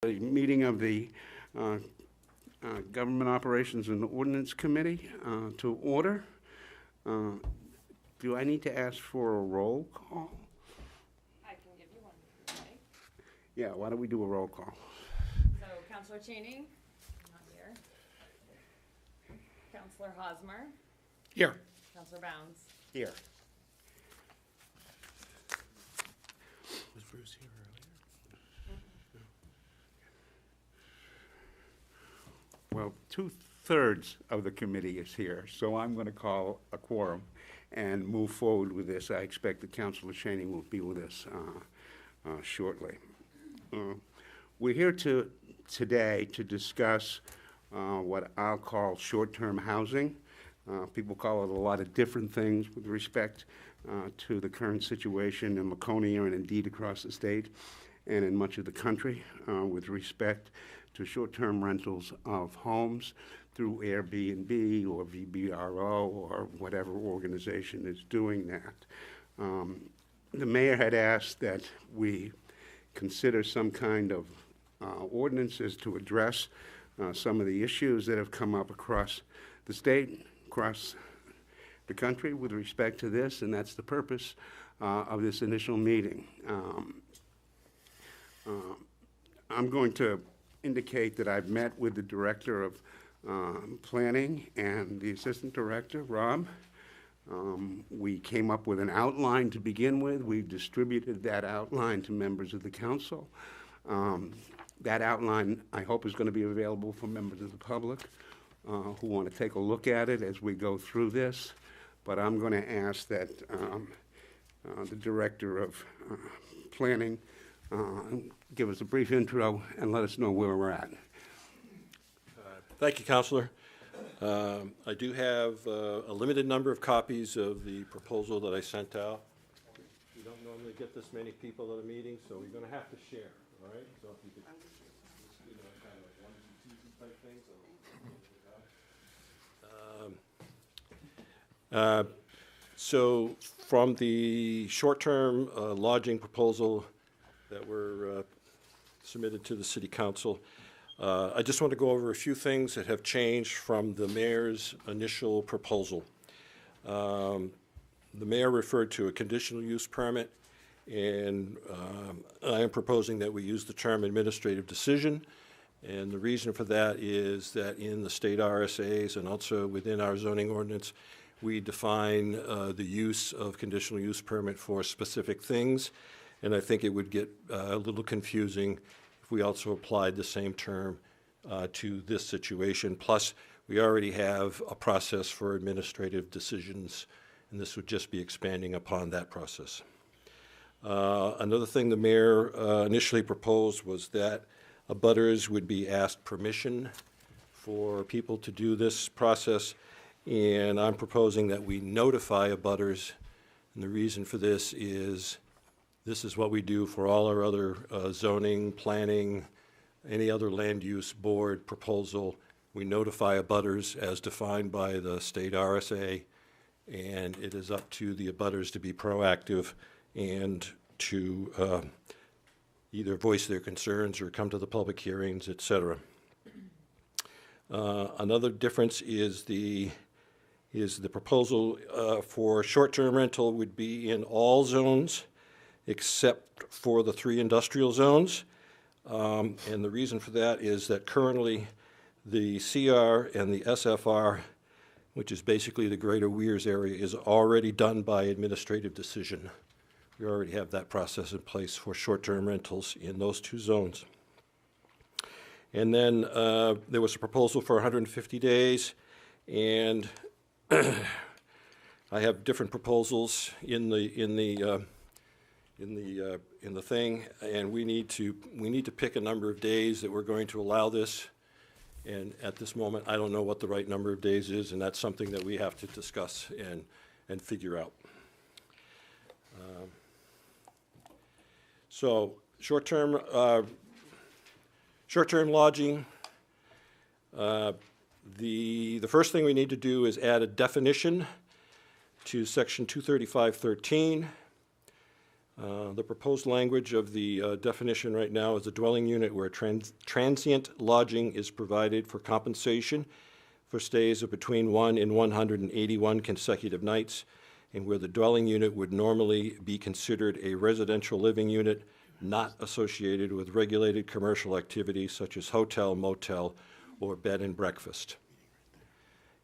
The meeting of the Government Operations and Ordinance Committee to order. Do I need to ask for a roll call? I can give you one if you like. Yeah, why don't we do a roll call? So Councillor Cheney, not here. Councillor Hosmer. Here. Councillor Bounds. Here. Was Bruce here earlier? Well, 2/3 of the committee is here, so I'm going to call a quorum and move forward with this. I expect that Councilor Cheney will be with us shortly. We're here today to discuss what I'll call short-term housing. People call it a lot of different things with respect to the current situation in Laconia and indeed across the state and in much of the country with respect to short-term rentals of homes through Airbnb or VBRO or whatever organization is doing that. The mayor had asked that we consider some kind of ordinances to address some of the issues that have come up across the state, across the country with respect to this, and that's the purpose of this initial meeting. I'm going to indicate that I've met with the Director of Planning and the Assistant Director, Rob. We came up with an outline to begin with. We've distributed that outline to members of the council. That outline, I hope, is going to be available for members of the public who want to take a look at it as we go through this. But I'm going to ask that the Director of Planning give us a brief intro and let us know where we're at. Thank you, Councillor. I do have a limited number of copies of the proposal that I sent out. We don't normally get this many people at a meeting, so we're going to have to share, all right? So if you could, you know, kind of like one, two type things. So from the short-term lodging proposal that were submitted to the City Council, I just want to go over a few things that have changed from the mayor's initial proposal. The mayor referred to a conditional use permit, and I am proposing that we use the term administrative decision. And the reason for that is that in the state RSAs and also within our zoning ordinance, we define the use of conditional use permit for specific things. And I think it would get a little confusing if we also applied the same term to this situation. Plus, we already have a process for administrative decisions, and this would just be expanding upon that process. Another thing the mayor initially proposed was that abutters would be asked permission for people to do this process, and I'm proposing that we notify abutters, and the reason for this is what we do for all our other zoning, planning, any other land use board proposal. We notify abutters as defined by the state RSA, and it is up to the abutters to be proactive and to either voice their concerns or come to the public hearings, etc. Another difference is the proposal for short-term rental would be in all zones except for the 3 industrial zones. And the reason for that is that currently the CR and the SFR, which is basically the greater Weirs area, is already done by administrative decision. We already have that process in place for short-term rentals in those 2 zones. And then there was a proposal for 150 days, and I have different proposals in the thing, and we need to pick a number of days that we're going to allow this. And at this moment, I don't know what the right number of days is, and that's something that we have to discuss and figure out. So short-term lodging. The first thing we need to do is add a definition to section 235.13. The proposed language of the definition right now is a dwelling unit where transient lodging is provided for compensation for stays of between 1 and 181 consecutive nights, and where the dwelling unit would normally be considered a residential living unit not associated with regulated commercial activities such as hotel, motel, or bed and breakfast.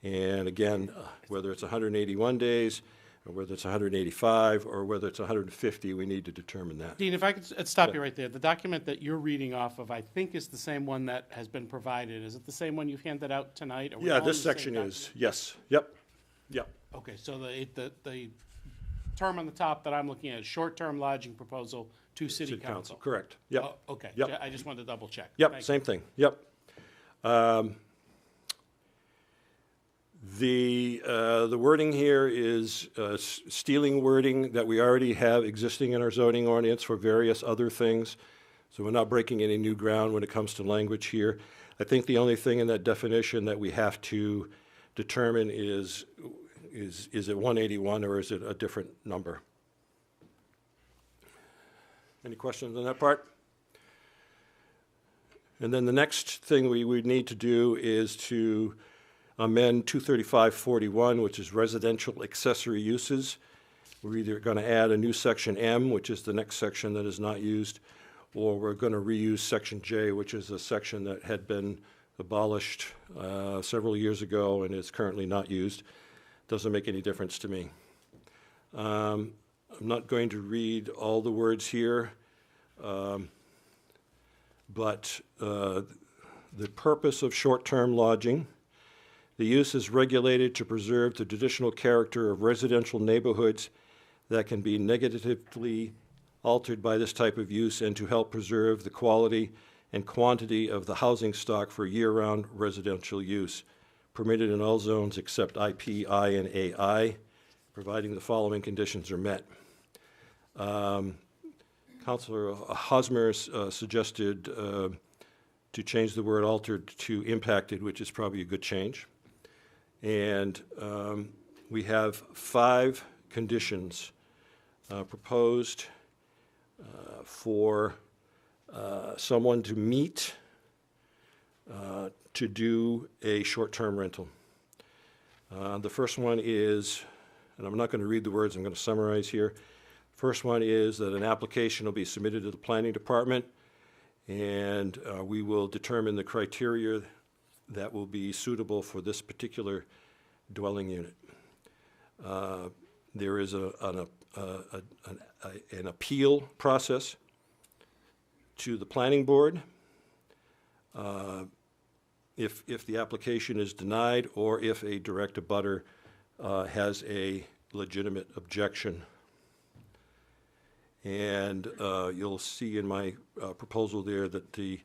And again, whether it's 181 days, or whether it's 185, or whether it's 150, we need to determine that. Dean, if I could stop you right there. The document that you're reading off of, I think, is the same one that has been provided. Is it the same one you've handed out tonight? Are we Yeah, all in this the same section is, document? yes, yep, yep. Okay, so the term on the top that I'm looking at is short-term lodging proposal to city council. Correct, yep. Oh, okay. Yep. I just wanted to double check. Yep, Thank you. same thing, yep. The wording here is stealing wording that we already have existing in our zoning ordinance for various other things. So we're not breaking any new ground when it comes to language here. I think the only thing in that definition that we have to determine is it 181 or is it a different number? Any questions on that part? And then the next thing we would need to do is to amend 23541, which is residential accessory uses. We're either going to add a new section M, which is the next section that is not used, or we're going to reuse section J, which is a section that had been abolished several years ago and is currently not used. Doesn't make any difference to me. I'm not going to read all the words here, but the purpose of short-term lodging. The use is regulated to preserve the traditional character of residential neighborhoods that can be negatively altered by this type of use and to help preserve the quality and quantity of the housing stock for year-round residential use, permitted in all zones except IP, I, and AI, providing the following conditions are met. Councilor Hosmer suggested to change the word altered to impacted, which is probably a good change. And we have 5 conditions proposed for someone to meet to do a short-term rental. The first one is, and I'm not going to read the words, I'm going to summarize here. First one is that an application will be submitted to the planning department, and we will determine the criteria that will be suitable for this particular dwelling unit. There is an appeal process to the planning board if the application is denied or if a direct abutter has a legitimate objection. And you'll see in my proposal there that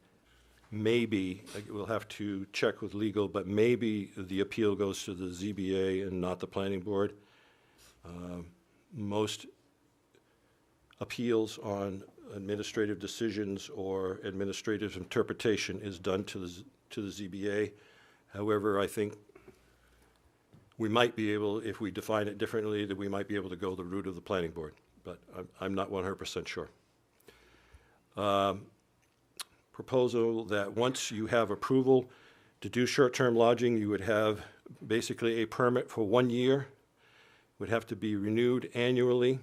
maybe, we'll have to check with legal, but maybe the appeal goes to the ZBA and not the planning board. Most appeals on administrative decisions or administrative interpretation is done to the ZBA. However, I think we might be able, if we define it differently, that we might be able to go the route of the planning board, but I'm not 100% sure. Proposal that once you have approval to do short-term lodging, you would have basically a permit for 1 year. Would have to be renewed annually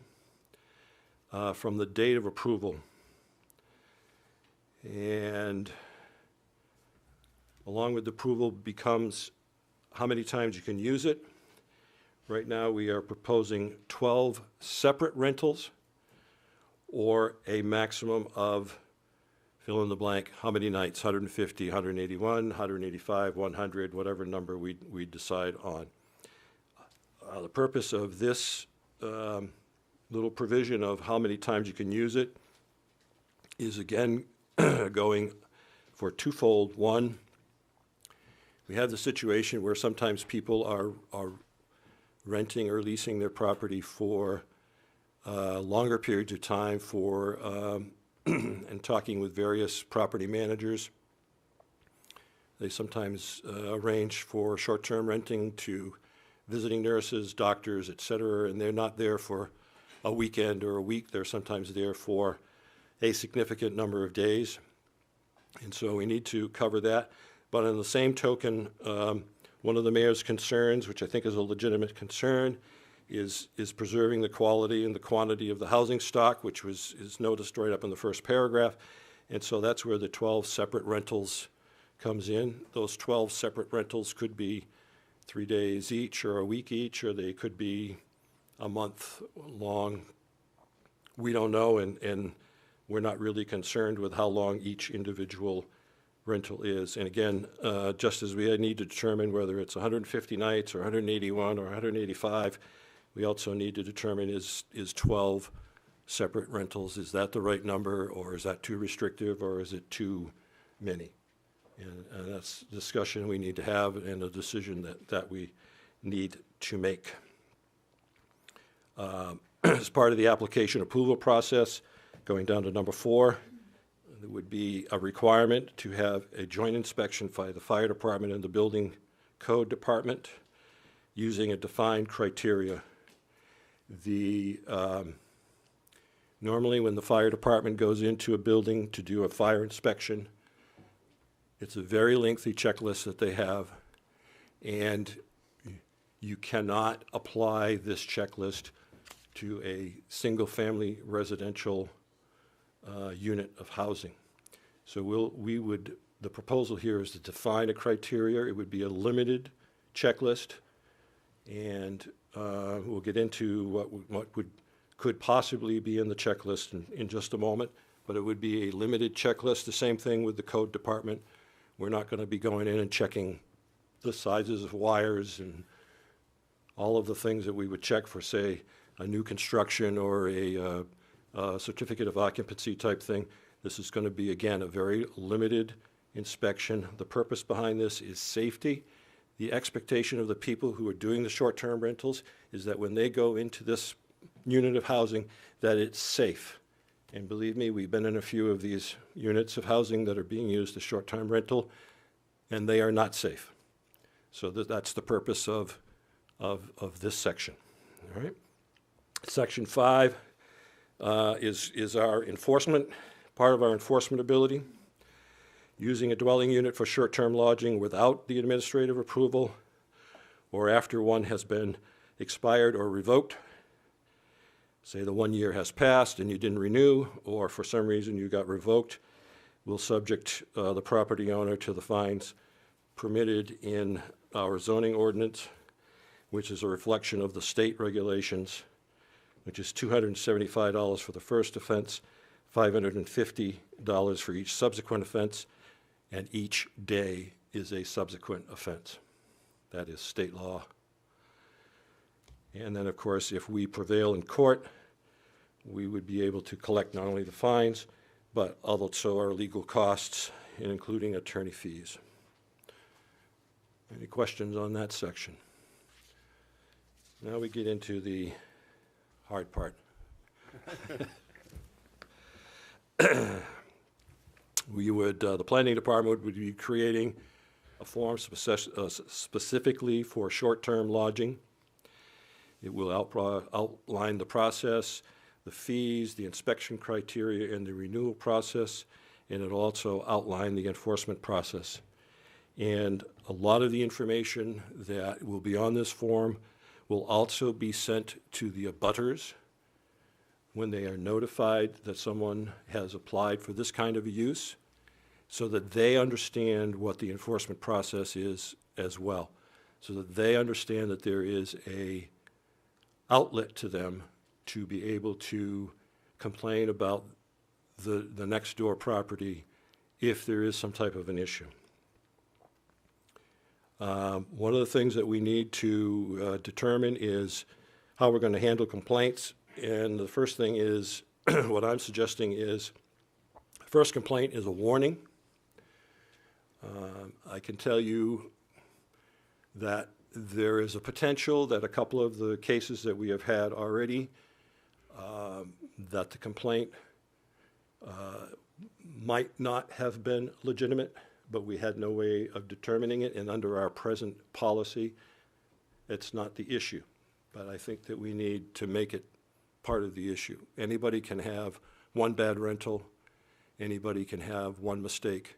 from the date of approval. And along with the approval becomes how many times you can use it. Right now we are proposing 12 separate rentals or a maximum of fill in the blank, how many nights, 150, 181, 185, 100, whatever number we decide on. The purpose of this little provision of how many times you can use it is again going for twofold. One, we have the situation where sometimes people are renting or leasing their property for longer periods of time for and talking with various property managers. They sometimes arrange for short-term renting to visiting nurses, doctors, et cetera, and they're not there for a weekend or a week. They're sometimes there for a significant number of days. And so we need to cover that. But on the same token, one of the mayor's concerns, which I think is a legitimate concern, is preserving the quality and the quantity of the housing stock, which is noticed right up in the first paragraph. And so that's where the 12 separate rentals comes in. Those 12 separate rentals could be 3 days each or a week each, or they could be a month long. We don't know, and we're not really concerned with how long each individual rental is. And again, just as we need to determine whether it's 150 nights or 181 or 185, we also need to determine is 12 separate rentals, is that the right number, or is that too restrictive, or is it too many? And that's a discussion we need to have and a decision that we need to make. As part of the application approval process, going down to number 4, there would be a requirement to have a joint inspection by the fire department and the building code department using a defined criteria. Normally when the fire department goes into a building to do a fire inspection, it's a very lengthy checklist that they have, and you cannot apply this checklist to a single-family residential unit of housing. So the proposal here is to define a criteria. It would be a limited checklist, and we'll get into what could possibly be in the checklist in just a moment, but it would be a limited checklist. The same thing with the code department. We're not going to be going in and checking the sizes of wires and all of the things that we would check for, say, a new construction or a certificate of occupancy type thing. This is going to be, again, a very limited inspection. The purpose behind this is safety. The expectation of the people who are doing the short-term rentals is that when they go into this unit of housing, that it's safe. And believe me, we've been in a few of these units of housing that are being used as short-term rental, and they are not safe. So that's the purpose of this section. All right. Section 5 is our enforcement, part of our enforcement ability. Using a dwelling unit for short-term lodging without the administrative approval or after one has been expired or revoked. Say the 1 year has passed and you didn't renew, or for some reason you got revoked, will subject the property owner to the fines permitted in our zoning ordinance, which is a reflection of the state regulations, which is $275 for the first offense, $550 for each subsequent offense, and each day is a subsequent offense. That is state law. And then, of course, if we prevail in court, we would be able to collect not only the fines, but also our legal costs, including attorney fees. Any questions on that section? Now we get into the hard part. The planning department would be creating a form specifically for short-term lodging. It will outline the process, the fees, the inspection criteria, and the renewal process, and it'll also outline the enforcement process. And a lot of the information that will be on this form will also be sent to the abutters when they are notified that someone has applied for this kind of a use, so that they understand what the enforcement process is as well, so that they understand that there is a outlet to them to be able to complain about the next door property if there is some type of an issue. One of the things that we need to determine is how we're going to handle complaints. And the first thing is, what I'm suggesting is, first complaint is a warning. I can tell you that there is a potential that a couple of the cases that we have had already, that the complaint might not have been legitimate, but we had no way of determining it, and under our present policy, it's not the issue. But I think that we need to make it part of the issue. Anybody can have one bad rental, anybody can have one mistake,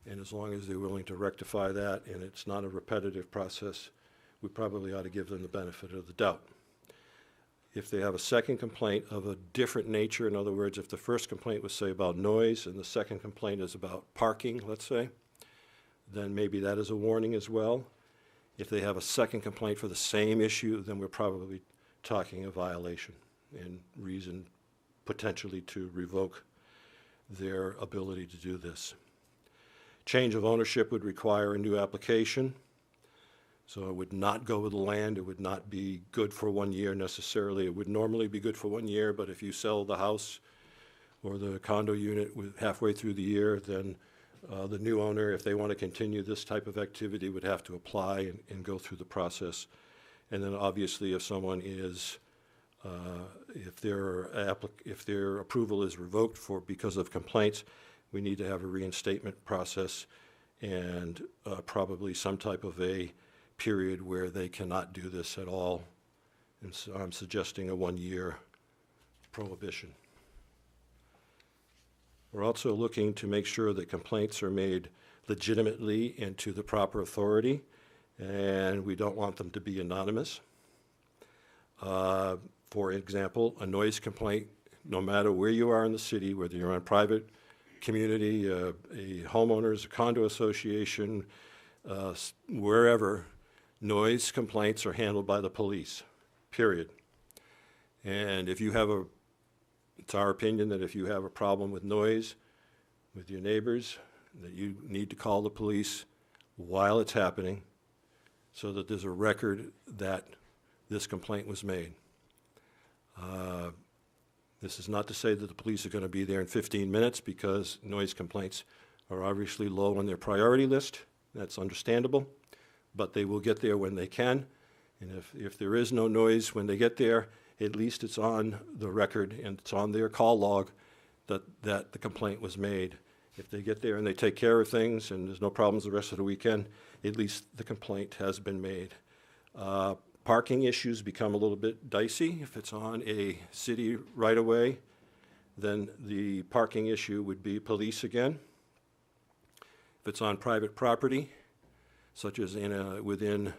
and as long as they're willing to rectify that and it's not a repetitive process, we probably ought to give them the benefit of the doubt. If they have a second complaint of a different nature, in other words, if the first complaint was, say, about noise and the second complaint is about parking, let's say, then maybe that is a warning as well. If they have a second complaint for the same issue, then we're probably talking a violation and reason potentially to revoke their ability to do this. Change of ownership would require a new application. So it would not go with the land. It would not be good for 1 year necessarily. It would normally be good for 1 year, but if you sell the house or the condo unit halfway through the year, then the new owner, if they want to continue this type of activity, would have to apply and go through the process. And then obviously if someone is, if their approval is revoked because of complaints, we need to have a reinstatement process and probably some type of a period where they cannot do this at all. And so I'm suggesting a 1-year prohibition. We're also looking to make sure that complaints are made legitimately and to the proper authority, and we don't want them to be anonymous. For example, a noise complaint, no matter where you are in the city, whether you're on private community, a homeowners, a condo association, wherever, noise complaints are handled by the police, period. And if you have it's our opinion that if you have a problem with noise with your neighbors, that you need to call the police while it's happening so that there's a record that this complaint was made. This is not to say that the police are going to be there in 15 minutes because noise complaints are obviously low on their priority list. That's understandable. But they will get there when they can. And if there is no noise when they get there, at least it's on the record and it's on their call log that the complaint was made. If they get there and they take care of things and there's no problems the rest of the weekend, at least the complaint has been made. Parking issues become a little bit dicey. If it's on a city right-of-way, then the parking issue would be police again. If it's on private property, such as within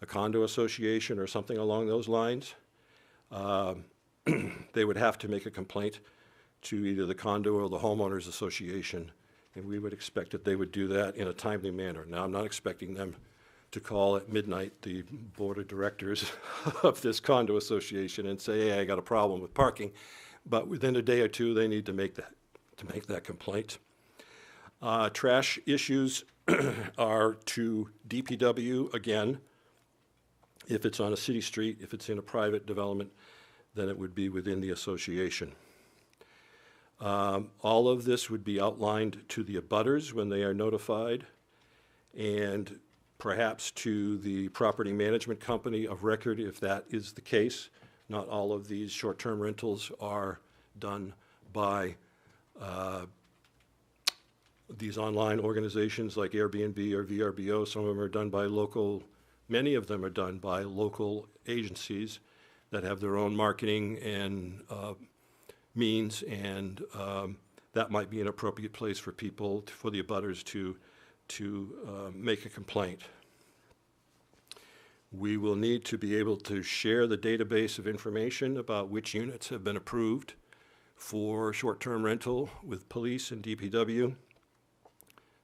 a condo association or something along those lines, they would have to make a complaint to either the condo or the homeowners association, and we would expect that they would do that in a timely manner. Now, I'm not expecting them to call at midnight the board of directors of this condo association and say, hey, I got a problem with parking, but within a day or two, they need to make that complaint. Trash issues are to DPW, again. If it's on a city street, if it's in a private development, then it would be within the association. All of this would be outlined to the abutters when they are notified, and perhaps to the property management company of record if that is the case. Not all of these short-term rentals are done by these online organizations like Airbnb or VRBO. Some of them are done by many of them are done by local agencies that have their own marketing and means, and that might be an appropriate place for people, for the abutters to make a complaint. We will need to be able to share the database of information about which units have been approved for short-term rental with police and DPW,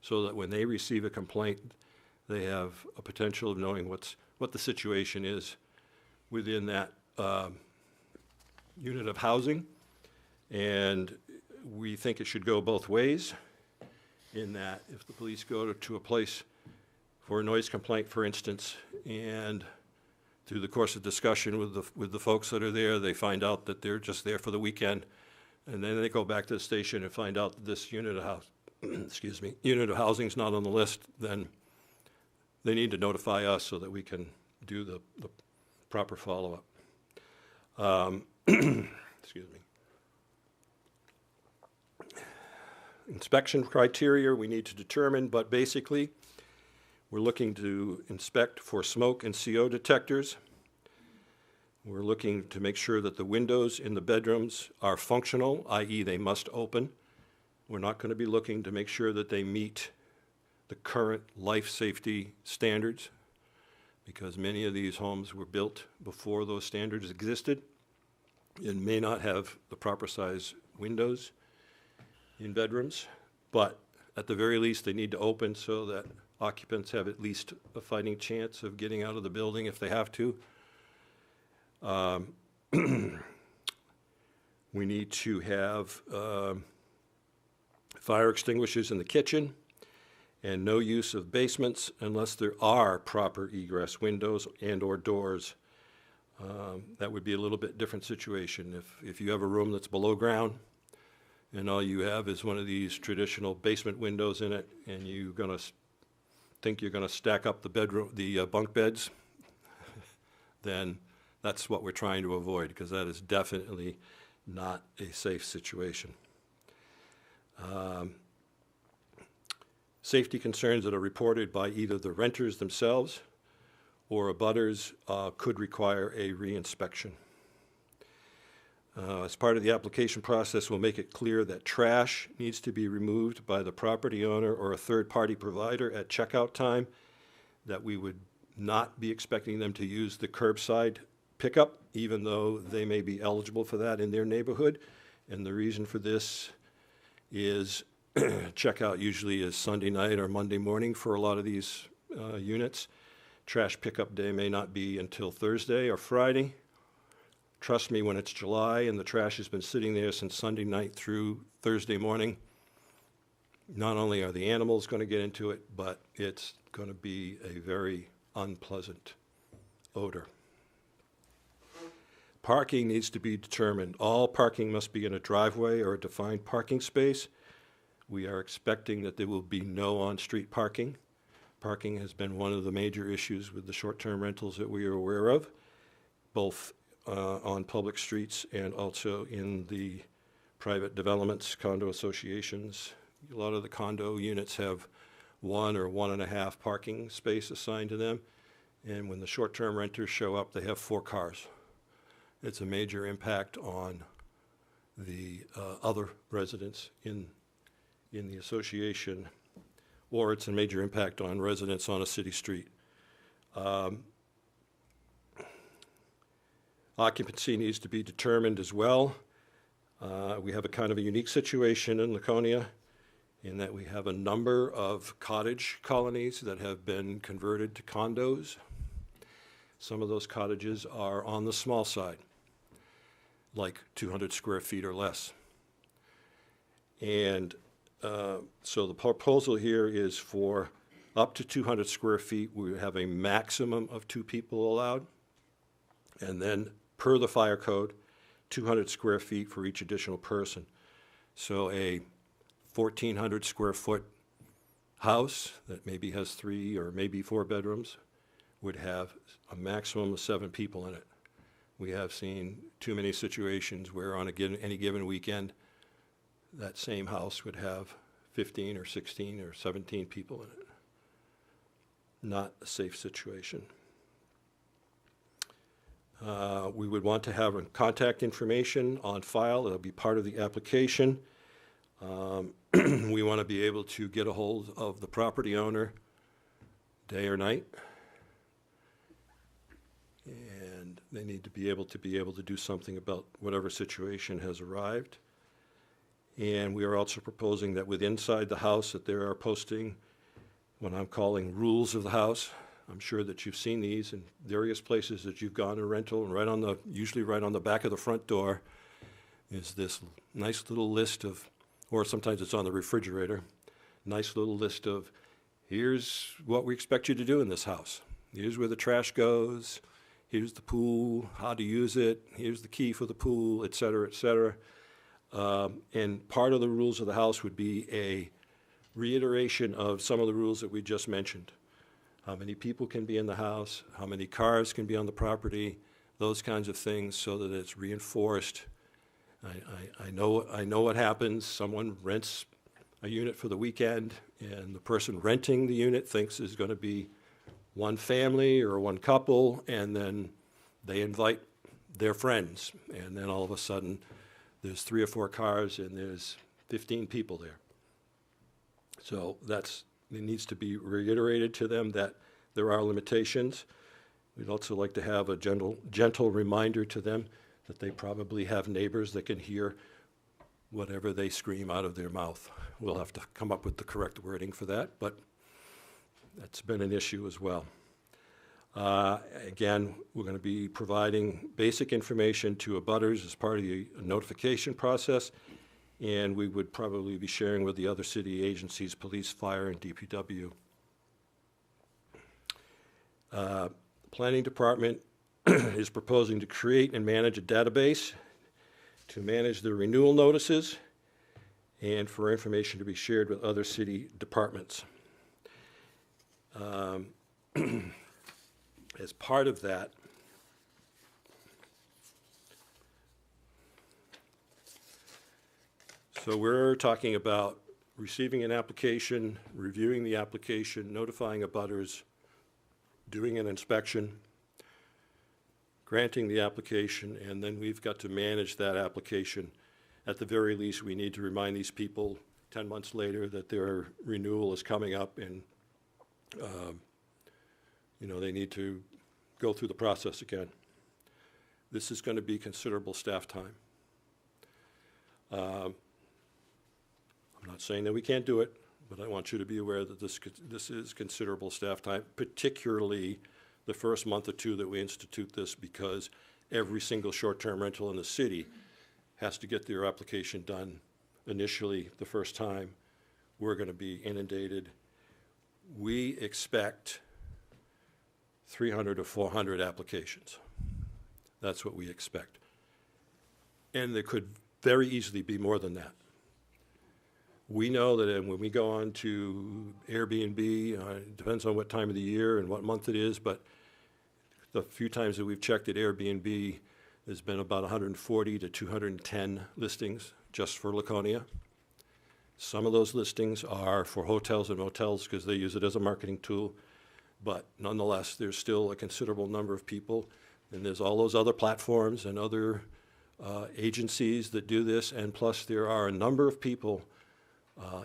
so that when they receive a complaint, they have a potential of knowing what the situation is within that unit of housing. And we think it should go both ways, in that if the police go to a place for a noise complaint, for instance, and through the course of discussion with the folks that are there, they find out that they're just there for the weekend, and then they go back to the station and find out that this unit of unit of housing is not on the list, then they need to notify us so that we can do the proper follow-up. Excuse me. Inspection criteria we need to determine, but basically we're looking to inspect for smoke and CO detectors. We're looking to make sure that the windows in the bedrooms are functional, i.e. they must open. We're not going to be looking to make sure that they meet the current life safety standards, because many of these homes were built before those standards existed and may not have the proper size windows in bedrooms. But at the very least, they need to open so that occupants have at least a fighting chance of getting out of the building if they have to. We need to have fire extinguishers in the kitchen, and no use of basements unless there are proper egress windows and/or doors. That would be a little bit different situation. If you have a room that's below ground and all you have is one of these traditional basement windows in it, and you're going to think you're going to stack up the bunk beds, then that's what we're trying to avoid, because that is definitely not a safe situation. Safety concerns that are reported by either the renters themselves or abutters could require a reinspection. As part of the application process, we'll make it clear that trash needs to be removed by the property owner or a third-party provider at checkout time, that we would not be expecting them to use the curbside pickup, even though they may be eligible for that in their neighborhood. And the reason for this is checkout usually is Sunday night or Monday morning for a lot of these units. Trash pickup day may not be until Thursday or Friday. Trust me, when it's July and the trash has been sitting there since Sunday night through Thursday morning, not only are the animals going to get into it, but it's going to be a very unpleasant odor. Parking needs to be determined. All parking must be in a driveway or a defined parking space. We are expecting that there will be no on-street parking. Parking has been one of the major issues with the short-term rentals that we are aware of, both on public streets and also in the private developments, condo associations. A lot of the condo units have 1 or 1.5 parking space assigned to them, and when the short-term renters show up, they have 4 cars. It's a major impact on the other residents in the association, or it's a major impact on residents on a city street. Occupancy needs to be determined as well. We have a kind of a unique situation in Laconia in that we have a number of cottage colonies that have been converted to condos. Some of those cottages are on the small side, like 200 square feet or less. And so the proposal here is for up to 200 square feet, we have a maximum of 2 people allowed. And then per the fire code, 200 square feet for each additional person. So a 1,400 square foot house that maybe has 3 or maybe 4 bedrooms would have a maximum of 7 people in it. We have seen too many situations where on any given weekend, that same house would have 15 or 16 or 17 people in it. Not a safe situation. We would want to have contact information on file. It'll be part of the application. We want to be able to get a hold of the property owner day or night. And they need to be able to do something about whatever situation has arrived. And we are also proposing that inside the house that there are posting what I'm calling rules of the house. I'm sure that you've seen these in various places that you've gone to rental, and usually right on the back of the front door is this nice little list of, or sometimes it's on the refrigerator, nice little list of, here's what we expect you to do in this house. Here's where the trash goes, here's the pool, how to use it, here's the key for the pool, et cetera, et cetera. And part of the rules of the house would be a reiteration of some of the rules that we just mentioned. How many people can be in the house, how many cars can be on the property, those kinds of things, so that it's reinforced. I know what happens. Someone rents a unit for the weekend, and the person renting the unit thinks is going to be one family or one couple, and then they invite their friends, and then all of a sudden, there's 3 or 4 cars and there's 15 people there. So it needs to be reiterated to them that there are limitations. We'd also like to have a gentle reminder to them that they probably have neighbors that can hear whatever they scream out of their mouth. We'll have to come up with the correct wording for that, but that's been an issue as well. Again, we're going to be providing basic information to abutters as part of the notification process, and we would probably be sharing with the other city agencies, police, fire, and DPW. Planning Department is proposing to create and manage a database to manage the renewal notices and for information to be shared with other city departments. As part of that, so we're talking about receiving an application, reviewing the application, notifying abutters, doing an inspection, granting the application, and then we've got to manage that application. At the very least, we need to remind these people 10 months later that their renewal is coming up, and they need to go through the process again. This is going to be considerable staff time. I'm not saying that we can't do it, but I want you to be aware that this is considerable staff time, particularly the first month or 2 that we institute this, because every single short-term rental in the city has to get their application done initially the first time. We're going to be inundated. We expect 300 to 400 applications. That's what we expect. And there could very easily be more than that. We know that when we go on to Airbnb, it depends on what time of the year and what month it is, but the few times that we've checked at Airbnb, there's been about 140 to 210 listings just for Laconia. Some of those listings are for hotels and motels because they use it as a marketing tool, but nonetheless, there's still a considerable number of people, and there's all those other platforms and other agencies that do this, and plus there are a number of people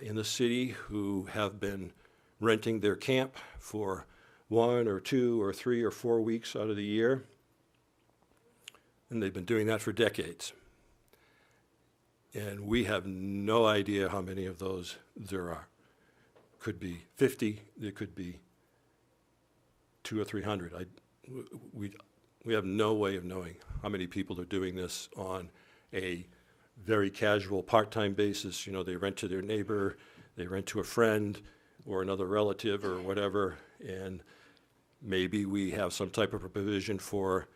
in the city who have been renting their camp for 1 or 2 or 3 or 4 weeks out of the year, and they've been doing that for decades. And we have no idea how many of those there are. Could be 50, there could be 200 or 300. We have no way of knowing how many people are doing this on a very casual part-time basis. They rent to their neighbor, they rent to a friend or another relative or whatever, and maybe we have some type of a provision for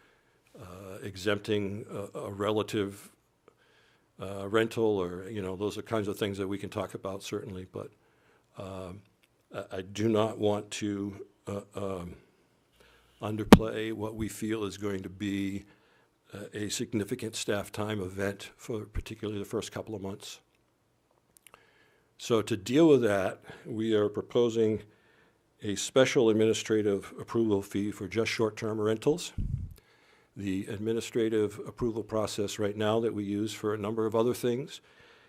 exempting a relative rental, or those are kinds of things that we can talk about certainly, but I do not want to underplay what we feel is going to be a significant staff time event for particularly the first couple of months. So to deal with that, we are proposing a special administrative approval fee for just short-term rentals. The administrative approval process right now that we use for a number of other things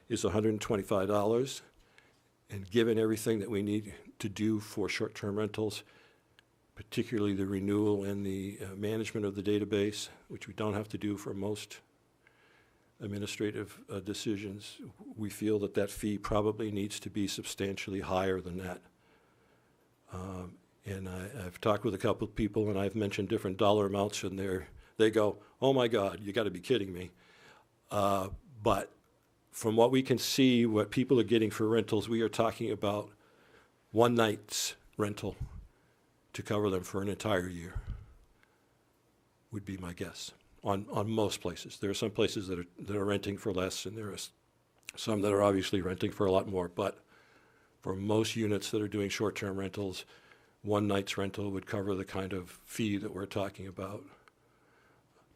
is $125. And given everything that we need to do for short-term rentals, particularly the renewal and the management of the database, which we don't have to do for most administrative decisions, we feel that that fee probably needs to be substantially higher than that. And I've talked with a couple of people, and I've mentioned different dollar amounts, and they go, "Oh my God, you got to be kidding me." But from what we can see, what people are getting for rentals, we are talking about 1 night's rental to cover them for an entire year, would be my guess, on most places. There are some places that are renting for less, and there are some that are obviously renting for a lot more, but for most units that are doing short-term rentals, 1 night's rental would cover the kind of fee that we're talking about,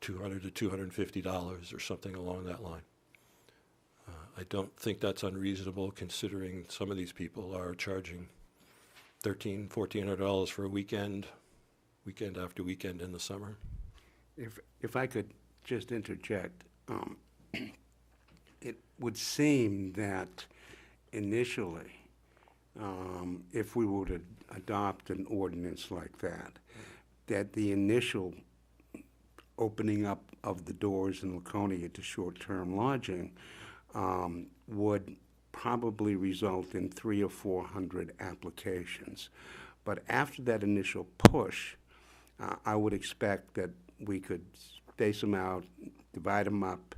$200 to $250 or something along that line. I don't think that's unreasonable, considering some of these people are charging $1,300, $1,400 for a weekend after weekend in the summer. If I could just interject? It would seem that initially, if we were to adopt an ordinance like that, that the initial opening up of the doors in Laconia to short-term lodging would probably result in 300 or 400 applications. But after that initial push, I would expect that we could space them out, divide them up,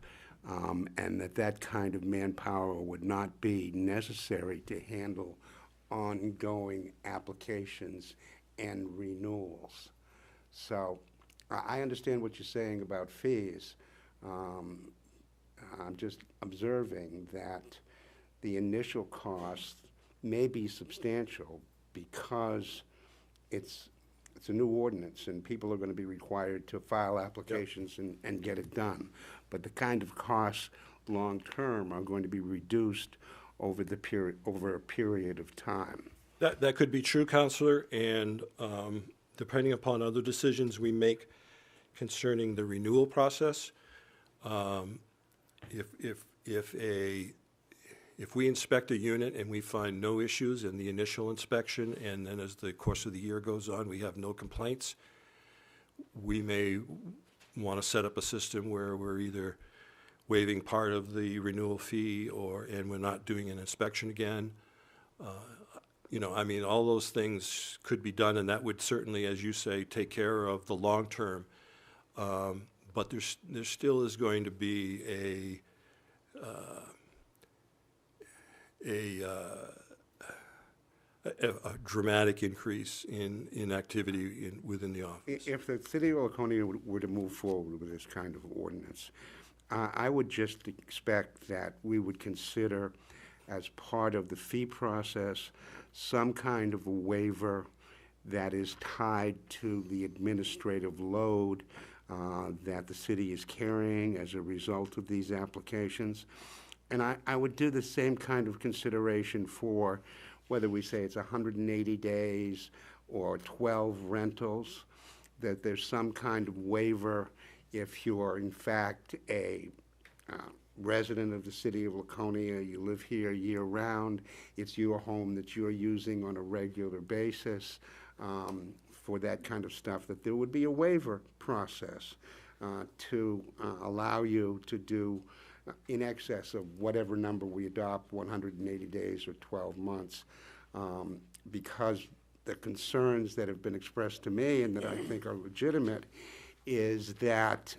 and that kind of manpower would not be necessary to handle ongoing applications and renewals. So I understand what you're saying about fees. I'm just observing that the initial cost may be substantial because it's a new ordinance and people are going to be required to file applications and get it done. But the kind of costs long-term are going to be reduced over a period of time. That could be true, Counselor, and depending upon other decisions we make concerning the renewal process, if we inspect a unit and we find no issues in the initial inspection, and then as the course of the year goes on, we have no complaints, we may want to set up a system where we're either waiving part of the renewal fee and we're not doing an inspection again. I mean, all those things could be done, and that would certainly, as you say, take care of the long term. But there still is going to be a dramatic increase in activity within the office. If the city of Laconia were to move forward with this kind of ordinance, I would just expect that we would consider, as part of the fee process, some kind of a waiver that is tied to the administrative load that the city is carrying as a result of these applications. And I would do the same kind of consideration for whether we say it's 180 days or 12 rentals, that there's some kind of waiver if you're in fact a resident of the city of Laconia, you live here year-round, it's your home that you're using on a regular basis for that kind of stuff, that there would be a waiver process to allow you to do in excess of whatever number we adopt, 180 days or 12 months, because the concerns that have been expressed to me and that I think are legitimate is that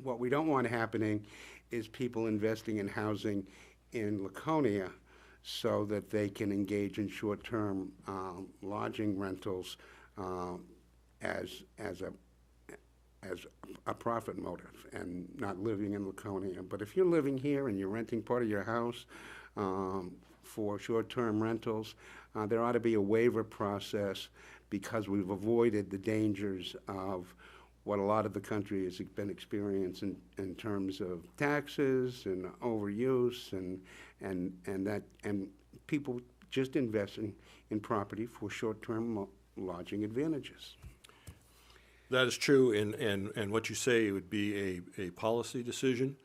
what we don't want happening is people investing in housing in Laconia so that they can engage in short-term lodging rentals as a profit motive and not living in Laconia. But if you're living here and you're renting part of your house for short-term rentals, there ought to be a waiver process because we've avoided the dangers of what a lot of the country has been experiencing in terms of taxes and overuse and people just investing in property for short-term lodging advantages. That is true, and what you say would be a policy decision.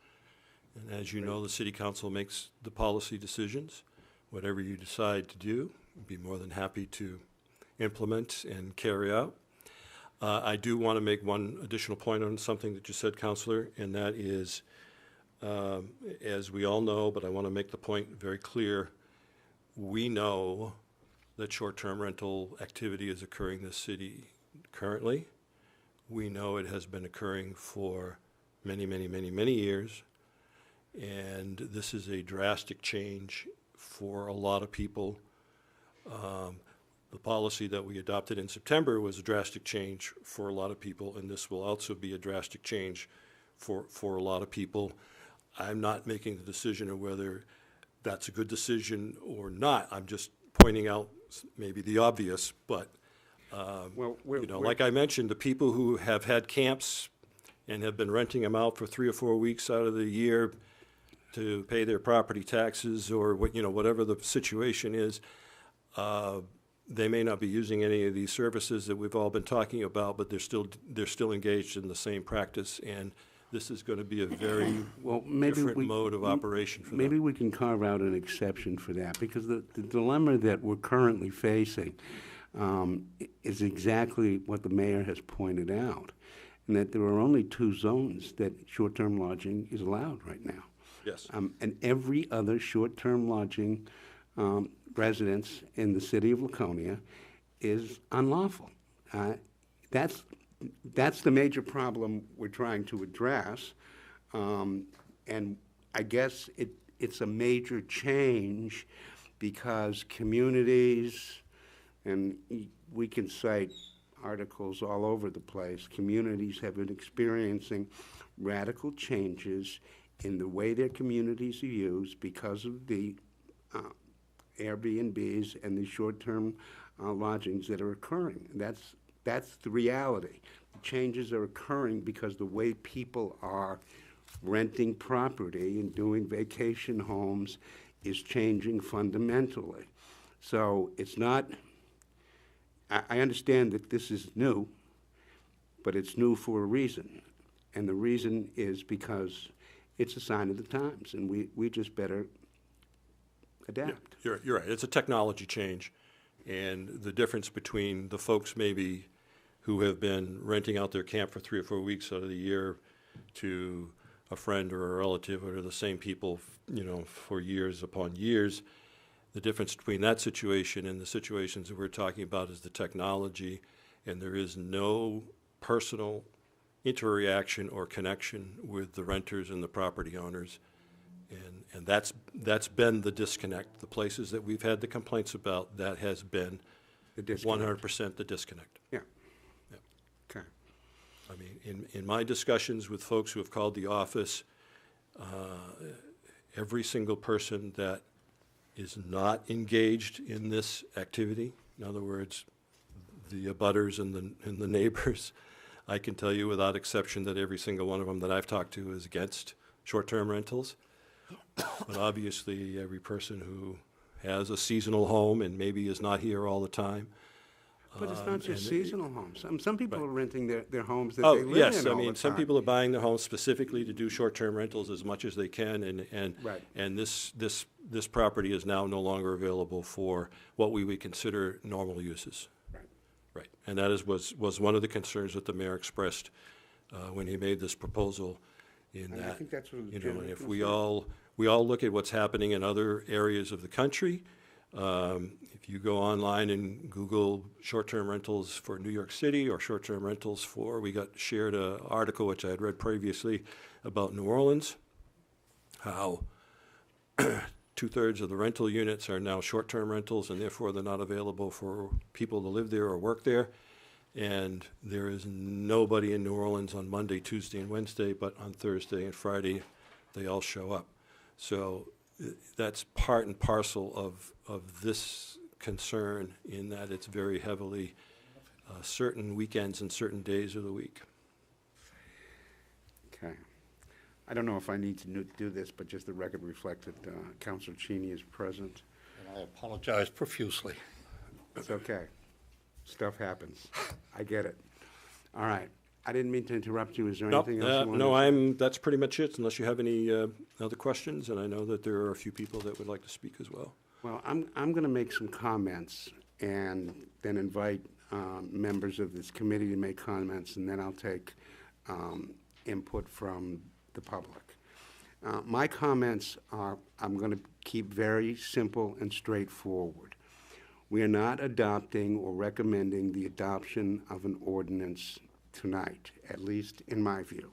And as you know, the city council makes the policy decisions. Whatever you decide to do, we'd be more than happy to implement and carry out. I do want to make one additional point on something that you said, Counselor, and that is, as we all know, but I want to make the point very clear, we know that short-term rental activity is occurring in the city currently. We know it has been occurring for many, many, many, many years, and this is a drastic change for a lot of people. The policy that we adopted in September was a drastic change for a lot of people, and this will also be a drastic change for a lot of people. I'm not making the decision of whether that's a good decision or not. I'm just pointing out maybe the obvious, but like I mentioned, the people who have had camps and have been renting them out for 3 or 4 weeks out of the year to pay their property taxes or whatever the situation is, they may not be using any of these services that we've all been talking about, but they're still engaged in the same practice, and this is going to be a very Well, maybe different we- mode of operation for them. Maybe we can carve out an exception for that, because the dilemma that we're currently facing is exactly what the mayor has pointed out, and that there are only 2 zones that short-term lodging is allowed right now. Yes. And every other short-term lodging residence in the city of Laconia is unlawful. That's the major problem we're trying to address. And I guess it's a major change because communities, and we can cite articles all over the place, communities have been experiencing radical changes in the way their communities are used because of the Airbnbs and the short-term lodgings that are occurring. That's the reality. The changes are occurring because the way people are renting property and doing vacation homes is changing fundamentally. So it's not, I understand that this is new, but it's new for a reason. And the reason is because it's a sign of the times, and we just better adapt. You're right. It's a technology change. And the difference between the folks maybe who have been renting out their camp for 3 or 4 weeks out of the year to a friend or a relative, or the same people, for years upon years, the difference between that situation and the situations that we're talking about is the technology, and there is no personal interaction or connection with the renters and the property owners. And that's been the disconnect. The places that we've had the complaints about, that has been The disconnect. 100% the disconnect. Yeah. Yeah. Okay. I mean, in my discussions with folks who have called the office, every single person that is not engaged in this activity, in other words, the abutters and the neighbors, I can tell you without exception that every single one of them that I've talked to is against short-term rentals. But obviously, every person who has a seasonal home and maybe is not here all the time. But it's not just and- seasonal homes. Some people are renting their homes that Oh, they live yes, in I all mean, the some time. people are buying their homes specifically to do short-term rentals as much as they can, Right. and this property is now no longer available for what we would consider normal uses. Right. Right, and that was one of the concerns that the mayor expressed when he made this proposal, in And I that, think that's a and legitimate if concern. we all look at what's happening in other areas of the country, if you go online and Google short-term rentals for New York City or short-term rentals for, we got shared an article which I had read previously about New Orleans, how 2/3 of the rental units are now short-term rentals, and therefore they're not available for people to live there or work there. And there is nobody in New Orleans on Monday, Tuesday, and Wednesday, but on Thursday and Friday, they all show up. So that's part and parcel of this concern, in that it's very heavily certain weekends and certain days of the week. Okay. I don't know if I need to do this, but just the record reflect that Councilor Cheney is present. And I apologize profusely. It's okay. Stuff happens. I get it. All right. I didn't mean to interrupt you. Is there No, anything else you wanted no, to say? that's pretty much it, unless you have any other questions, and I know that there are a few people that would like to speak as well. Well, I'm going to make some comments and then invite members of this committee to make comments, and then I'll take input from the public. My comments are, I'm going to keep very simple and straightforward. We are not adopting or recommending the adoption of an ordinance tonight, at least in my view.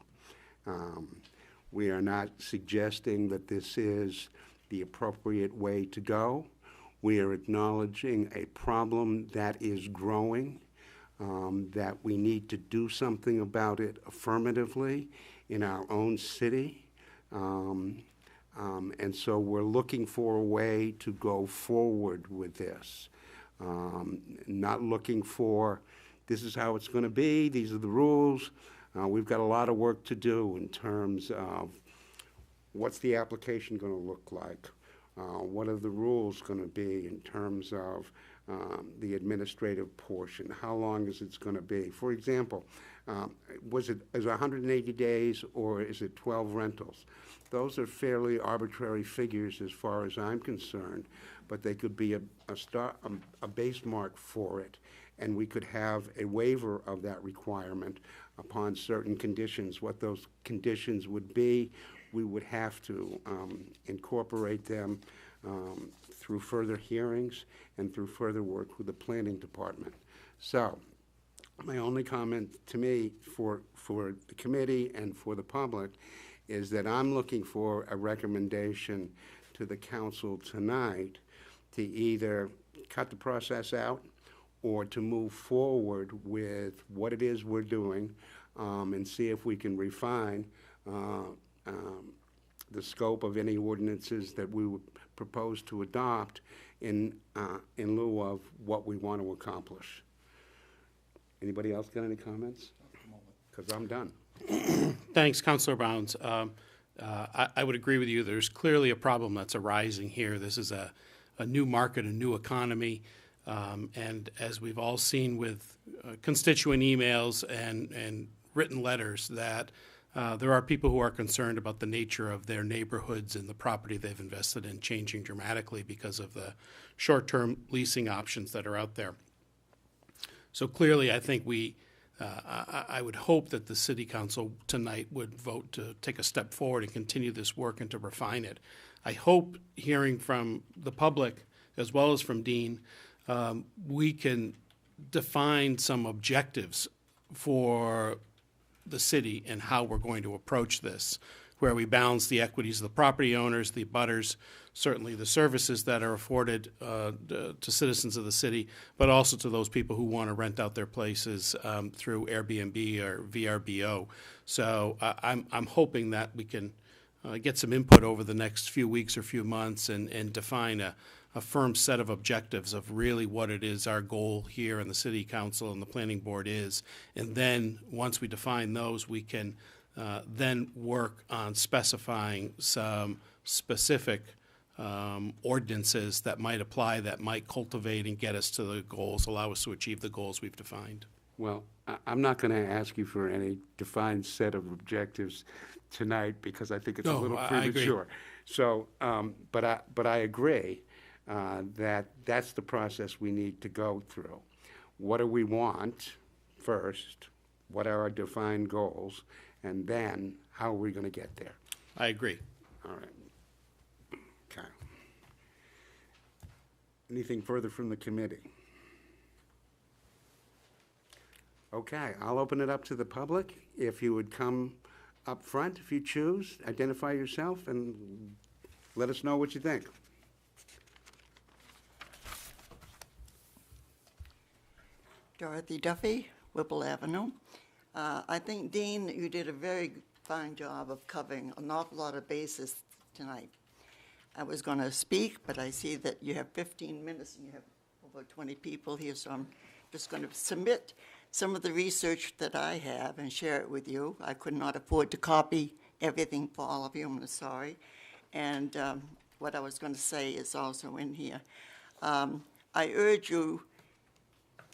We are not suggesting that this is the appropriate way to go. We are acknowledging a problem that is growing, that we need to do something about it affirmatively in our own city. And so we're looking for a way to go forward with this. Not looking for, this is how it's going to be, these are the rules. We've got a lot of work to do in terms of what's the application going to look like? What are the rules going to be in terms of the administrative portion. How long is it going to be? For example, is it 180 days or is it 12 rentals? Those are fairly arbitrary figures as far as I'm concerned, but they could be a base mark for it, and we could have a waiver of that requirement upon certain conditions. What those conditions would be, we would have to incorporate them through further hearings and through further work with the planning department. So, my only comment to me for the committee and for the public is that I'm looking for a recommendation to the council tonight to either cut the process out or to move forward with what it is we're doing and see if we can refine the scope of any ordinances that we would propose to adopt in lieu of what we want to accomplish. Anybody else got any comments? Because I'm done. Thanks, Councilor Bounds. I would agree with you. There's clearly a problem that's arising here. This is a new market, a new economy, and as we've all seen with constituent emails and written letters, that there are people who are concerned about the nature of their neighborhoods and the property they've invested in changing dramatically because of the short-term leasing options that are out there. So clearly, I think I would hope that the City Council tonight would vote to take a step forward and continue this work and to refine it. I hope, hearing from the public as well as from Dean, we can define some objectives for the city and how we're going to approach this, where we balance the equities of the property owners, the abutters, certainly the services that are afforded to citizens of the city, but also to those people who want to rent out their places through Airbnb or VRBO. So I'm hoping that we can get some input over the next few weeks or few months and define a firm set of objectives of really what it is our goal here in the City Council and the Planning Board is. And then once we define those, we can then work on specifying some specific ordinances that might apply, that might cultivate and get us to the goals, allow us to achieve the goals we've defined. Well, I'm not going to ask you for any defined set of objectives tonight because I think it's a little premature. Agree. So, but I agree that that's the process we need to go through. What do we want first? What are our defined goals? And then how are we going to get there? I agree. All right. Okay. Anything further from the committee? Okay, I'll open it up to the public. If you would come up front, if you choose, identify yourself and let us know what you think. Dorothy Duffy, Whipple Avenue. I think, Dean, you did a very fine job of covering an awful lot of bases tonight. I was going to speak, but I see that you have 15 minutes and you have over 20 people here, so I'm just going to submit some of the research that I have and share it with you. I could not afford to copy everything for all of you, I'm sorry. And what I was going to say is also in here. I urge you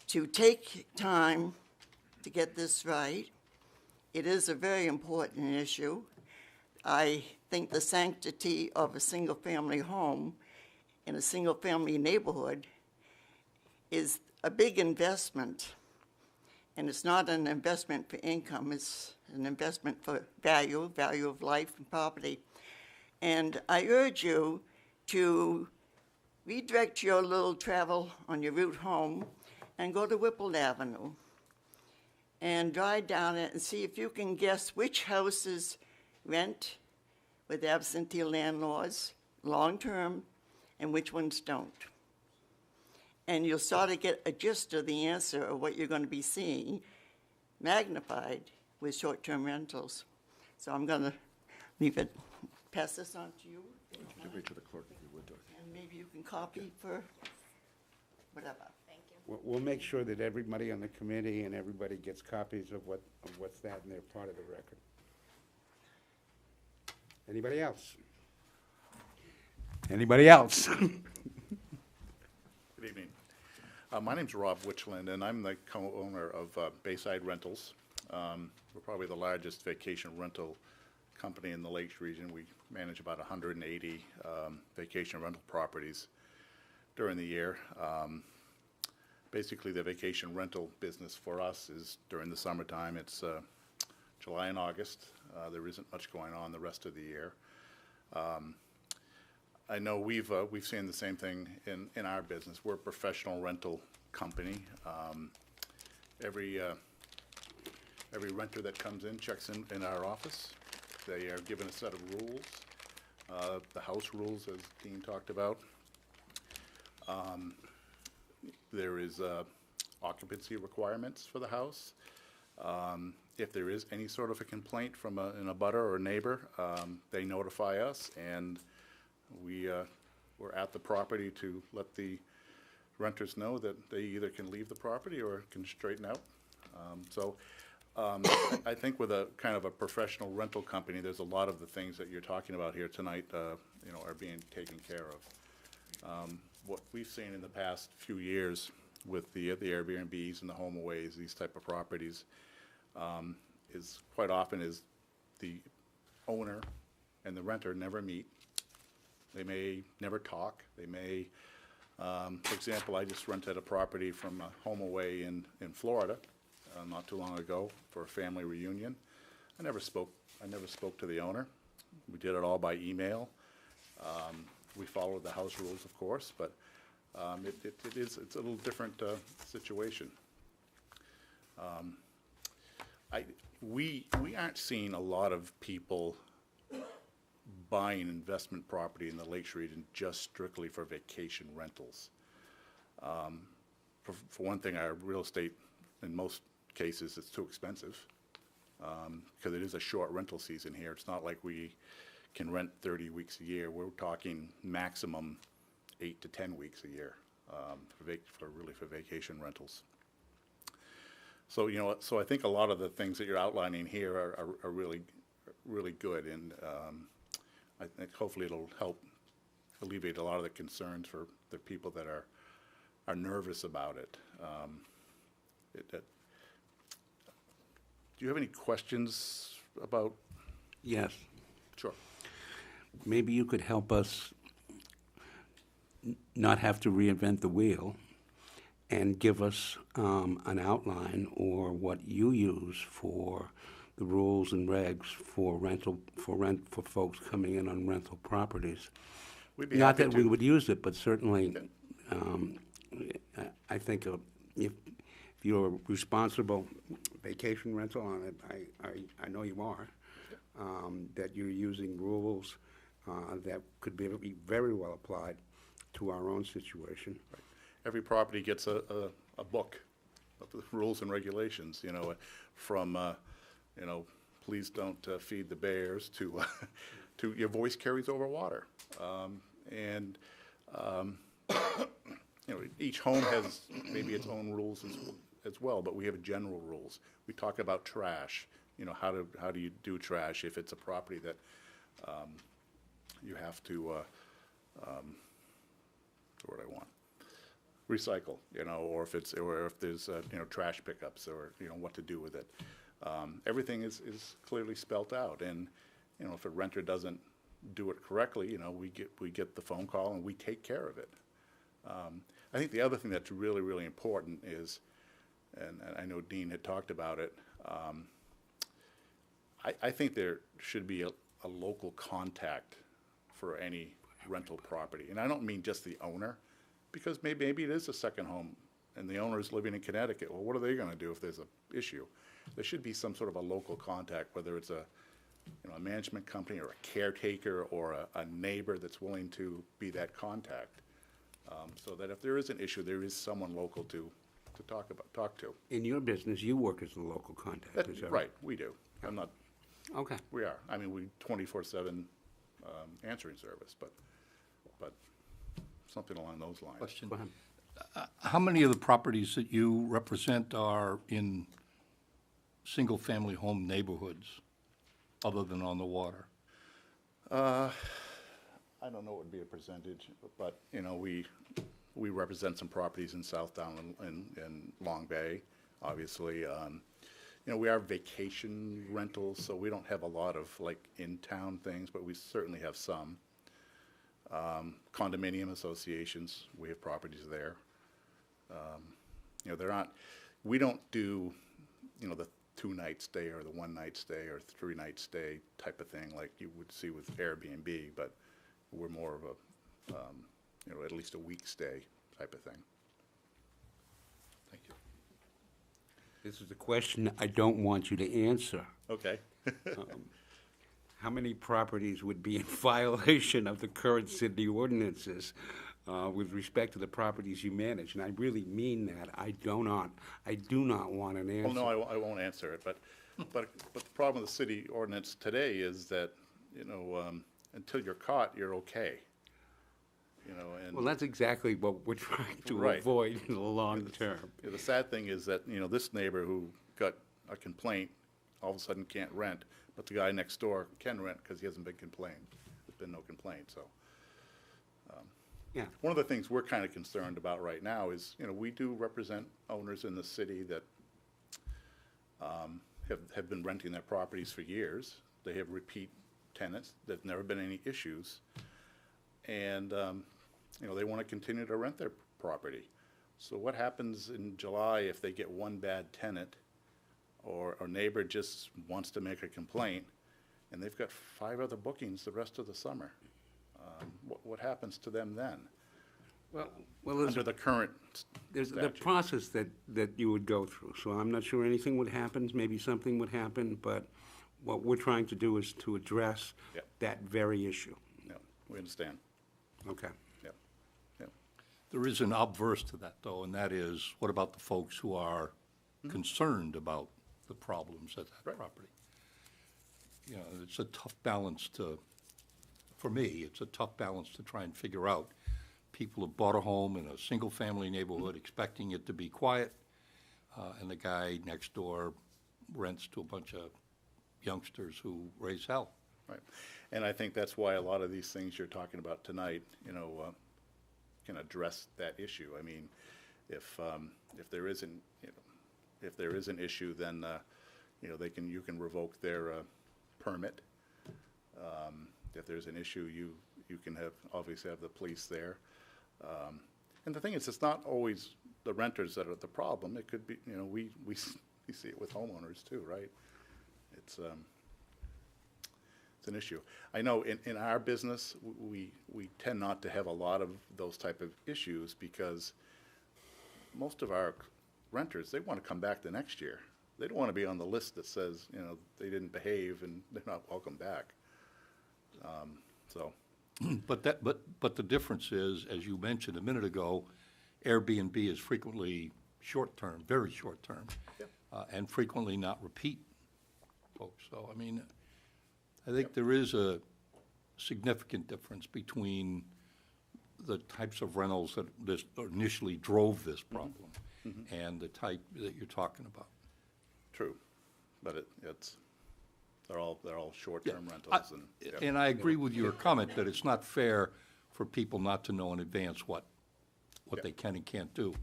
to take time to get this right. It is a very important issue. I think the sanctity of a single-family home in a single-family neighborhood is a big investment. And it's not an investment for income, it's an investment for value of life and property. And I urge you to redirect your little travel on your route home and go to Whipple Avenue and drive down it and see if you can guess which houses rent with absentee landlords long-term and which ones don't. And you'll sort of get a gist of the answer of what you're going to be seeing magnified with short-term rentals. So I'm going to leave it, pass this on to you. Give it to the clerk if you would, Dorothy. And maybe you can copy for whatever. Thank you. We'll make sure that everybody on the committee and everybody gets copies of what's that, and they're part of the record. Anybody else? Anybody else? Good evening. My name's Rob Witchland, and I'm the co-owner of Bayside Rentals. We're probably the largest vacation rental company in the Lakes region. We manage about 180 vacation rental properties during the year. Basically, the vacation rental business for us is during the summertime. It's July and August. There isn't much going on the rest of the year. I know we've seen the same thing in our business. We're a professional rental company. Every renter that comes in checks in our office. They are given a set of rules, the house rules, as Dean talked about. There is occupancy requirements for the house. If there is any sort of a complaint from an abutter or a neighbor, they notify us, and we're at the property to let the renters know that they either can leave the property or can straighten out. I think with a kind of a professional rental company, there's a lot of the things that you're talking about here tonight, are being taken care of. What we've seen in the past few years with the Airbnbs and the HomeAways, these type of properties, is quite often is the owner and the renter never meet. They may never talk. They may, for example, I just rented a property from a HomeAway in Florida not too long ago for a family reunion. I never spoke to the owner. We did it all by email. We followed the house rules, of course, but it's a little different situation. We aren't seeing a lot of people buying investment property in the Lakes region just strictly for vacation rentals. For one thing, our real estate, in most cases, it's too expensive because it is a short rental season here. It's not like we can rent 30 weeks a year. We're talking maximum 8 to 10 weeks a year for vacation rentals. So so I think a lot of the things that you're outlining here are really good, and I think hopefully it'll help alleviate a lot of the concerns for the people that are nervous about it. Do you have any questions about? Yes. Sure. Maybe you could help us not have to reinvent the wheel and give us an outline or what you use for the rules and regs for for folks coming in on rental properties. We'd be Not happy that we to. would use it, but certainly, I think if you're a responsible vacation rental on it, I know you are, that you're using rules that could be very well applied to our own situation. Right. Every property gets a book of the rules and regulations, from, please don't feed the bears to your voice carries over water. Each home has maybe its own rules as well, but we have general rules. We talk about trash, how do you do trash if it's a property that you have to, what do I want? Recycle, or if there's trash pickups, or what to do with it. Everything is clearly spelt out, and if a renter doesn't do it correctly, we get the phone call and we take care of it. I think the other thing that's really important is, and I know Dean had talked about it, I think there should be a local contact for any rental property, and I don't mean just the owner, because maybe it is a second home and the owner is living in Connecticut. Well, what are they going to do if there's an issue? There should be some sort of a local contact, whether it's a management company or a caretaker or a neighbor that's willing to be that contact, so that if there is an issue, there is someone local to talk to. In your business, you work as a local contact, is that Right, we do. I'm not. Okay. We are. I mean, we 24/7 answering service, but something along those lines. Question. Go ahead. How many of the properties that you represent are in single-family home neighborhoods, other than on the water? I don't know what would be a percentage, but, we represent some properties in Southdown and Long Bay, obviously. You know, we are vacation rentals, so we don't have a lot of like in-town things, but we certainly have some. Condominium associations, we have properties there. You know, they're not, we don't do, you know, the 2-night stay or the 1-night stay or 3-night stay type of thing like you would see with Airbnb, but we're more of a, you know, at least a week stay type of thing. Thank you. This is a question I don't want you to answer. Okay. How many properties would be in violation of the current city ordinances with respect to the properties you manage? And I really mean that. I do not want an answer. Well, no, I won't answer it, but the problem with the city ordinance today is that, you know, until you're caught, you're okay. You know, and. Well, that's exactly what we're trying to Right. avoid in the long term. Yeah, the sad thing is that, you know, this neighbor who got a complaint all of a sudden can't rent, but the guy next door can rent because he hasn't been complained. There's been no complaint, so. Yeah. One of the things we're kind of concerned about right now is, you know, we do represent owners in the city that have been renting their properties for years. They have repeat tenants. There's never been any issues. And, you know, they want to continue to rent their property. So what happens in July if they get one bad tenant or a neighbor just wants to make a complaint and they've got 5 other bookings the rest of the summer? What happens to them then? Well, there's Under the current there's the statute. process that you would go through. So I'm not sure anything would happen, maybe something would happen, but what we're trying to do is to address Yep. that very issue. Yeah, we understand. Okay. Yep, yep. There is an obverse to that, though, and that is, what about the folks who are concerned about the problems at that Right. property? You know, it's a tough balance to, for me, it's a tough balance to try and figure out. People have bought a home in a single-family neighborhood expecting it to be quiet, and the guy next door rents to a bunch of youngsters who raise hell. Right. And I think that's why a lot of these things you're talking about tonight, you know, can address that issue. I mean, if there isn't, you know, if there is an issue, then, you know, you can revoke their permit. If there's an issue, you can obviously have the police there. And the thing is, it's not always the renters that are the problem. It could be, you know, we see it with homeowners too, right? It's an issue. I know in our business, we tend not to have a lot of those type of issues because most of our renters, they want to come back the next year. They don't want to be on the list that says, you know, they didn't behave and they're not welcome back. So, But the difference is, as you mentioned a minute ago, Airbnb is frequently short-term, very short-term, Yep. And frequently not repeat folks. So, I mean, I think there is a significant difference between the types of rentals that this initially drove this problem and the type that you're talking about. true, but they're all short-term I- rentals and. yep. And I agree with your comment that it's not fair for people not to know in advance what they can and can't do.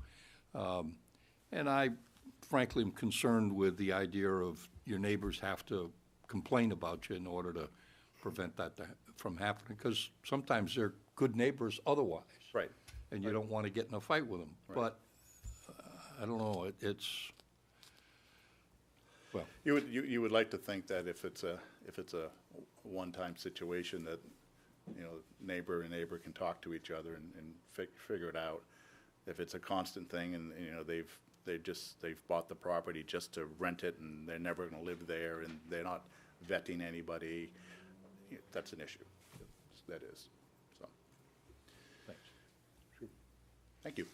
And I frankly am concerned with the idea of your neighbors have to complain about you in order to prevent that from happening, because sometimes they're good neighbors otherwise. Right. And you don't want to get in a fight with them. Right. But, I don't know, it's, well, You would like to think that if it's a one-time situation that, you know, neighbor and neighbor can talk to each other and figure it out. If it's a constant thing and, you know, they've bought the property just to rent it and they're never gonna live there and they're not vetting anybody, that's an issue. That is, so. thanks. Thank you.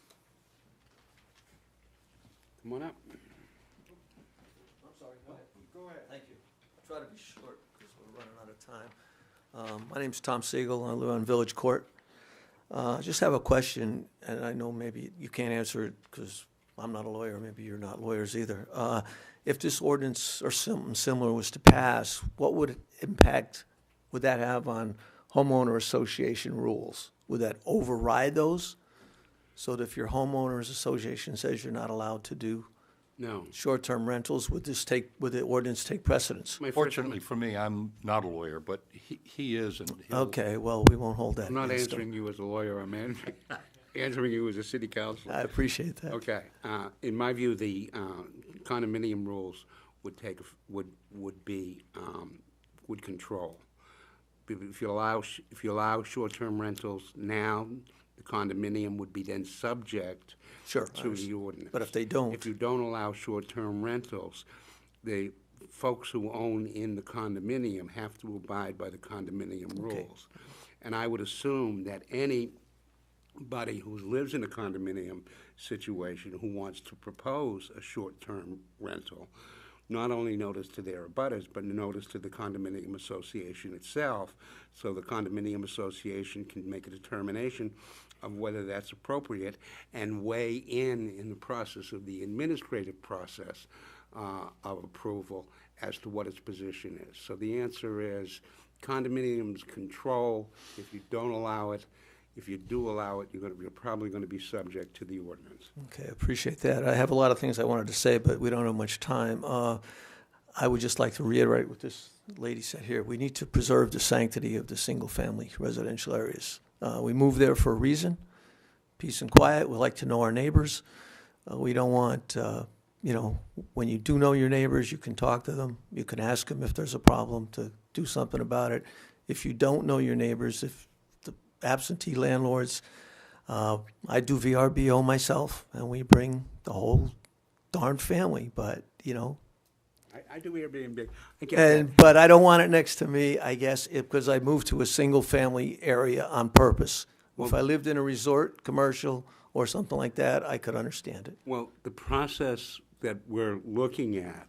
Come on up. I'm sorry, go ahead. Go ahead. Thank you. I'll try to be short because we're running out of time. My name's Tom Siegel, and I live on Village Court. I just have a question, and I know maybe you can't answer it because I'm not a lawyer, maybe you're not lawyers either. If this ordinance or something similar was to pass, what impact would that have on homeowner association rules? Would that override those? so that if your homeowners association says you're not allowed to do No. short-term rentals, would the ordinance take precedence? My first- Fortunately for me, I'm not a lawyer, but he is, and he'll. Okay, well, we won't hold that I'm not against him. answering you as a lawyer, I'm answering you as a city councilor. I appreciate that. Okay, in my view, the condominium rules would control. If you allow short-term rentals now, the condominium would be then subject Sure, I to the ordinance. But if they don't, If you don't allow short-term rentals, the folks who own in the condominium have to abide by the condominium rules. And I would assume that anybody who lives in a condominium situation who wants to propose a short-term rental, not only notice to their abutters, but notice to the condominium association itself, so the condominium association can make a determination of whether that's appropriate and weigh in the process of the administrative process of approval as to what its position is. So the answer is condominiums control. If you don't allow it, if you do allow it, you're probably going to be subject to the ordinance. okay, I appreciate that. I have a lot of things I wanted to say, but we don't have much time. I would just like to reiterate what this lady said here. We need to preserve the sanctity of the single-family residential areas. We moved there for a reason, peace and quiet. We like to know our neighbors. We don't want, when you do know your neighbors, you can talk to them. You can ask them if there's a problem to do something about it. If you don't know your neighbors, if the absentee landlords, I do VRBO myself, and we bring the whole darn family, but, I do Airbnb. I get that. but I don't want it next to me, I guess, because I moved to a single-family area on purpose. If I lived in a resort, commercial, or something like that, I could understand it. Well, the process that we're looking at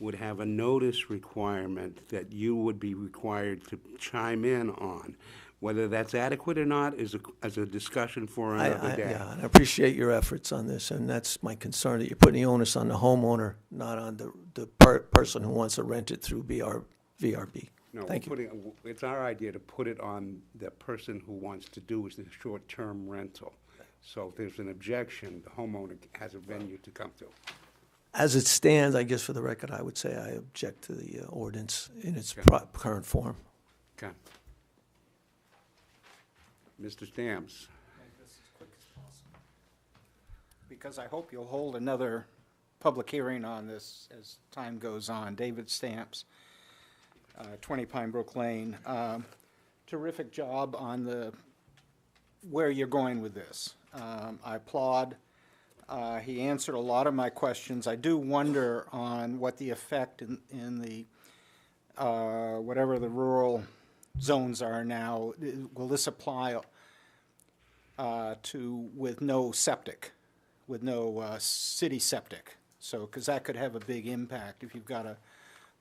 would have a notice requirement that you would be required to chime in on. Whether that's adequate or not is a discussion for another day. Yeah, and I appreciate your efforts on this, and that's my concern, that you're putting the onus on the homeowner, not on the person who wants to rent it through VRB. No, Thank you. it's our idea to put it on the person who wants to do the short-term rental. So if there's an objection, the homeowner has a venue to come to. As it stands, I guess for the record, I would say I object to the ordinance in its current form. Okay. Mr. Stamps. Make this as quick as possible, because I hope you'll hold another public hearing on this as time goes on. David Stamps, 20 Pine Brook Lane. Terrific job on where you're going with this. I applaud. He answered a lot of my questions. I do wonder on what the effect in the, whatever the rural zones are now. Will this apply with no septic, with no city septic? So, because that could have a big impact if you've got a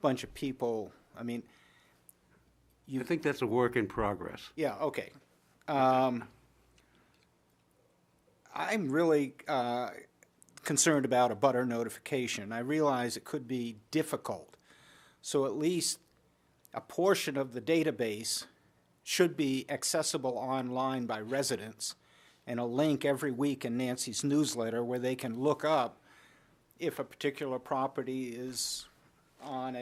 bunch of people. I mean, I think that's a work in progress. yeah, okay. I'm really concerned about a butter notification. I realize it could be difficult. So at least a portion of the database should be accessible online by residents, and a link every week in Nancy's newsletter where they can look up if a particular property is on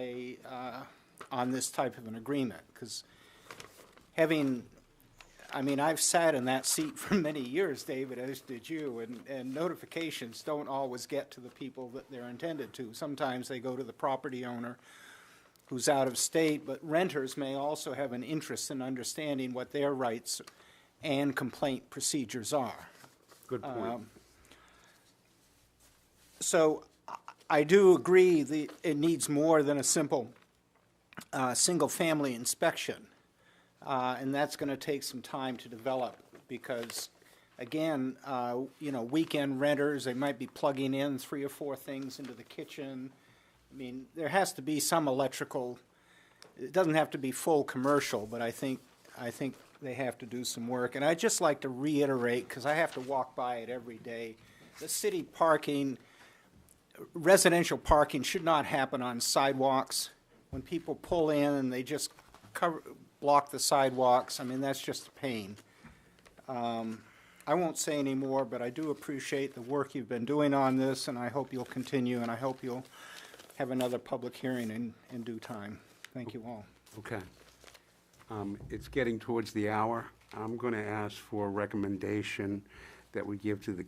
this type of an agreement. Because I've sat in that seat for many years, David, as did you, and notifications don't always get to the people that they're intended to. Sometimes they go to the property owner who's out of state, but renters may also have an interest in understanding what their rights and complaint procedures are. Good point. So I do agree that it needs more than a simple single-family inspection, and that's going to take some time to develop because, again, weekend renters, they might be plugging in 3 or 4 things into the kitchen. I mean, there has to be some electrical. It doesn't have to be full commercial, but I think they have to do some work. And I'd just like to reiterate, because I have to walk by it every day, the city parking, residential parking should not happen on sidewalks. When people pull in and they just block the sidewalks, I mean, that's just a pain. I won't say any more, but I do appreciate the work you've been doing on this, and I hope you'll continue, and I hope you'll have another public hearing in due time. Thank you all. Okay. It's getting towards the hour. I'm going to ask for a recommendation that we give to the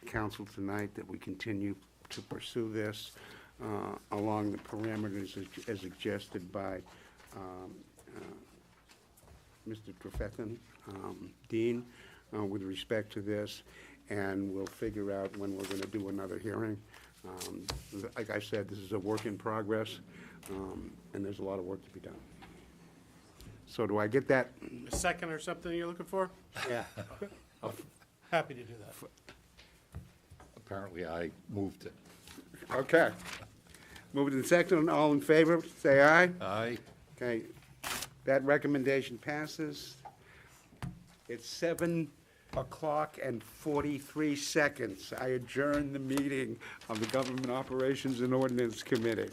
council tonight, that we continue to pursue this along the parameters as suggested by Mr. Trefethan, Dean, with respect to this, and we'll figure out when we're going to do another hearing. Like I said, this is a work in progress, and there's a lot of work to be done. So do I get that? A second or something you're looking for? Yeah. Happy to do that. Apparently, I moved it. Okay. Moved and second, all in favor, say aye. Aye. Okay, that recommendation passes. It's 7:43. I adjourn the meeting of the Government Operations and Ordinance Committee.